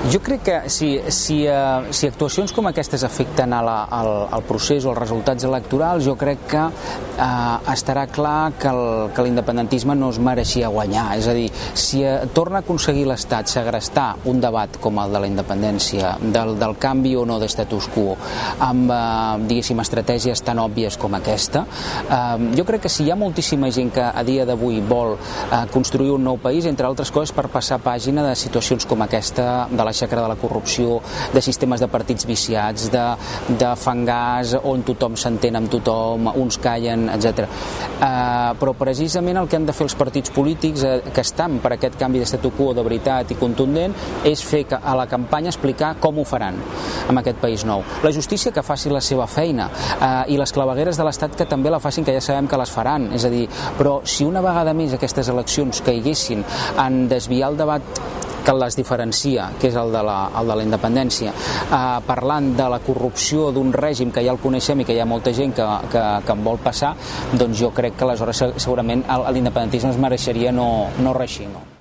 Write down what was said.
Jo crec que si actuacions com aquestes afecten al procés o als resultats electorals, jo crec que estarà clar que l'independentisme no es mereixia guanyar. És a dir, si torna a aconseguir l'Estat segrestar un debat com el de la independència, del canvi o no d'estatus quo, amb, diguéssim, estratègies tan òbvies com aquesta, jo crec que si hi ha moltíssima gent que a dia d'avui vol construir un nou país, entre altres coses per passar pàgina de situacions com aquesta, de la xacra de la corrupció, de sistemes de partits viciats, de fangars on tothom s'entén amb tothom, uns callen, etc. Però precisament el que han de fer els partits polítics que estan per aquest canvi de statu quo de veritat i contundent és fer a la campanya explicar com ho faran amb aquest país nou. La justícia que faci la seva feina i les clavegueres de l'Estat que també la facin, que ja sabem que les faran. És a dir, però si una vegada més aquestes eleccions caiguessin en desviar el debat que les diferencia, que és el de la independència, parlant de la corrupció d'un règim que ja el coneixem i que hi ha molta gent que en vol passar, doncs jo crec que aleshores segurament l'independentisme es mereixeria no reeixir. No?